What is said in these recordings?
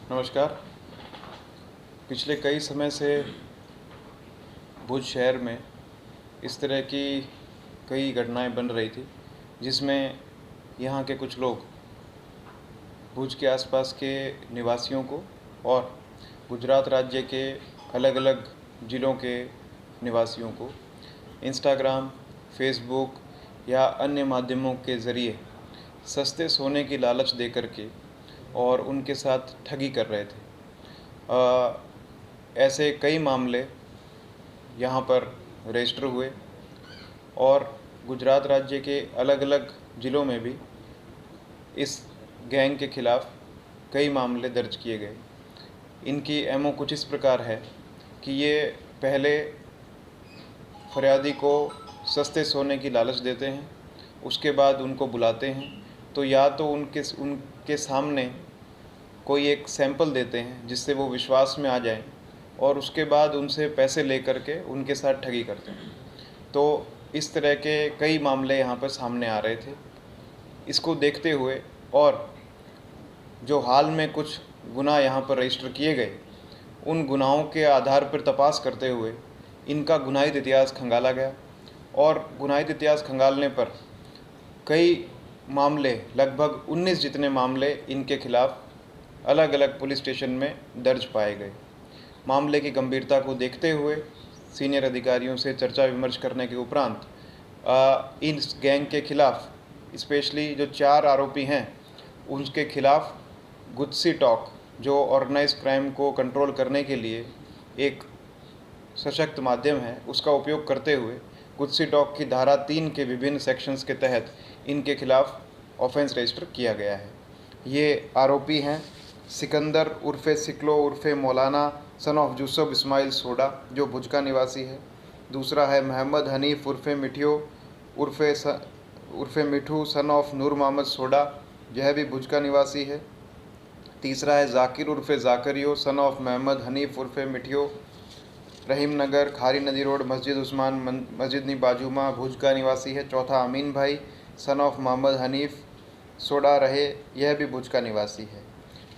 नमस्कार। पिछले कई समय से भुज शहर में इस तरह की कई घटनाएं बन रही थी, जिसमें यहाँ के कुछ लोग भुज के आसपास के निवासियों को और गुजरात राज्य के अलग अलग ज़िलों के निवासियों को इंस्टाग्राम, फेसबुक या अन्य माध्यमों के ज़रिए सस्ते सोने की लालच दे करके और उनके साथ ठगी कर रहे थे। ऐसे कई मामले यहाँ पर रजिस्टर हुए और गुजरात राज्य के अलग अलग ज़िलों में भी इस गैंग के ख़िलाफ़ कई मामले दर्ज किए गए। इनकी एमओ कुछ इस प्रकार है कि ये पहले फरियादी को सस्ते सोने की लालच देते हैं, उसके बाद उनको बुलाते हैं तो या तो उनके सामने कोई एक सैंपल देते हैं जिससे वो विश्वास में आ जाएं और उसके बाद उनसे पैसे लेकर के उनके साथ ठगी करते हैं। तो इस तरह के कई मामले यहाँ पर सामने आ रहे थे। इसको देखते हुए और जो हाल में कुछ गुनाह यहाँ पर रजिस्टर किए गए, उन गुनाहों के आधार पर तपास करते हुए इनका गुनाहित इतिहास खंगाला गया और गुनाहित इतिहास खंगालने पर कई मामले, लगभग 19 जितने मामले इनके खिलाफ़ अलग अलग पुलिस स्टेशन में दर्ज पाए गए। मामले की गंभीरता को देखते हुए सीनियर अधिकारियों से चर्चा विमर्श करने के उपरांत इस गैंग के खिलाफ़ स्पेशली जो 4 आरोपी हैं उनके खिलाफ़ गुत्सी टॉक, जो ऑर्गेनाइज्ड क्राइम को कंट्रोल करने के लिए एक सशक्त माध्यम है, उसका उपयोग करते हुए गुत्सी टॉक की धारा 3 के विभिन्न सेक्शंस के तहत इनके खिलाफ़ ऑफेंस रजिस्टर किया गया है। ये आरोपी हैं सिकंदर उर्फ़े सिकलो उर्फ़े मौलाना सन ऑफ यूसुफ इस्माइल सोडा, जो भुज का निवासी है। दूसरा है मोहम्मद हनीफ़ उर्फ़े मिठियो उर्फ़े मिठू सन ऑफ नूर मोहम्मद सोडा, यह भी भुज का निवासी है। तीसरा है जाकिर उर्फ़े जाकरियो सन ऑफ मोहम्मद हनीफ़ उर्फ़े मिठियो, रहीम नगर, खारी नदी रोड, मस्जिद उस्मान मस्जिद नी बाजूमा, भुज का निवासी है। चौथा अमीन भाई सन ऑफ मोहम्मद हनीफ़ सोडा रहे, यह भी भुज का निवासी है।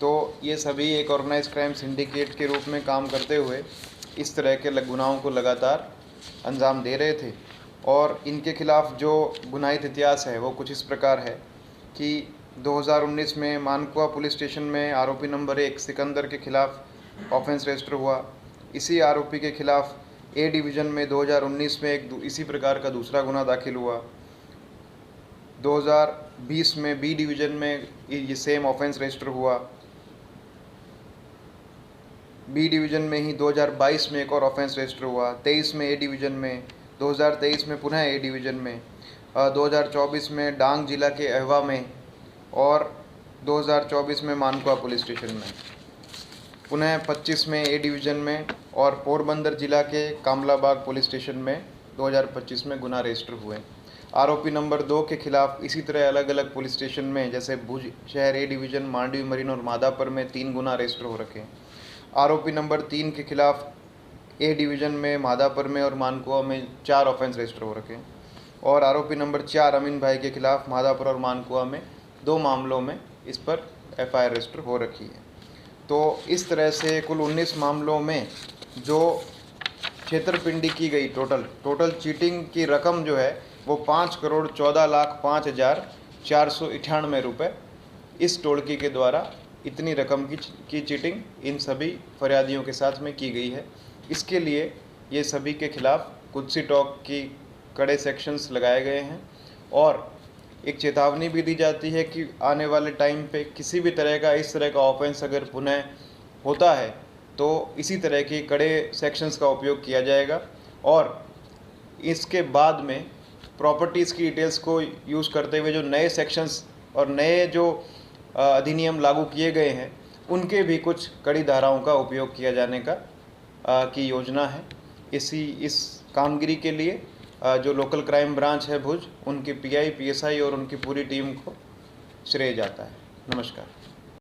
तो ये सभी एक ऑर्गेनाइज्ड क्राइम सिंडिकेट के रूप में काम करते हुए इस तरह के गुनाहों को लगातार अंजाम दे रहे थे और इनके खिलाफ़ जो गुनाहित इतिहास है वो कुछ इस प्रकार है कि 2019 में मानकुआ पुलिस स्टेशन में आरोपी नंबर 1 सिकंदर के खिलाफ़ ऑफेंस रजिस्टर हुआ। इसी आरोपी के खिलाफ़ ए डिवीज़न में 2019 में इसी प्रकार का दूसरा गुना दाखिल हुआ। 2020 में बी डिवीज़न में ये सेम ऑफेंस रजिस्टर हुआ। बी डिवीज़न में ही 2022 में एक और ऑफेंस रजिस्टर हुआ। 23 में ए डिवीज़न में, 2023 में पुनः ए डिवीज़न में, 2024 में डांग जिला के अहवा में और 2024 में मानकुआ पुलिस स्टेशन में, पुनः 25 में ए डिवीज़न में और पोरबंदर जिला के कामलाबाग पुलिस स्टेशन में 2025 में गुना रजिस्टर हुए। आरोपी नंबर 2 के खिलाफ़ इसी तरह अलग अलग पुलिस स्टेशन में, जैसे भुज शहर ए डिवीज़न, मांडवी मरीन और मादापुर में 3 गुना रजिस्टर हो रखे हैं। आरोपी नंबर 3 के खिलाफ़ ए डिवीज़न में, मादापुर में और मानकुआ में 4 ऑफेंस रजिस्टर हो रखे हैं और आरोपी नंबर 4 अमीन भाई के खिलाफ़ मादापुर और मानकुआ में 2 मामलों में इस पर एफआईआर रजिस्टर हो रखी है। तो इस तरह से कुल 19 मामलों में जो छेतरपिंडी की गई, टोटल चीटिंग की रकम जो है वो 5,14,05,498 रुपये इस टोळकी के द्वारा इतनी रकम की चीटिंग इन सभी फरियादियों के साथ में की गई है। इसके लिए ये सभी के खिलाफ़ गुत्सी टॉक की कड़े सेक्शंस लगाए गए हैं और एक चेतावनी भी दी जाती है कि आने वाले टाइम पे किसी भी तरह का इस तरह का ऑफेंस अगर पुनः होता है तो इसी तरह की कड़े सेक्शंस का उपयोग किया जाएगा और इसके बाद में प्रॉपर्टीज़ की डिटेल्स को यूज़ करते हुए जो नए सेक्शंस और नए जो अधिनियम लागू किए गए हैं उनके भी कुछ कड़ी धाराओं का उपयोग किया जाने की योजना है। इस कामगिरी के लिए जो लोकल क्राइम ब्रांच है भुज, उनके पीआई, पीएसआई और उनकी पूरी टीम को श्रेय जाता है। नमस्कार।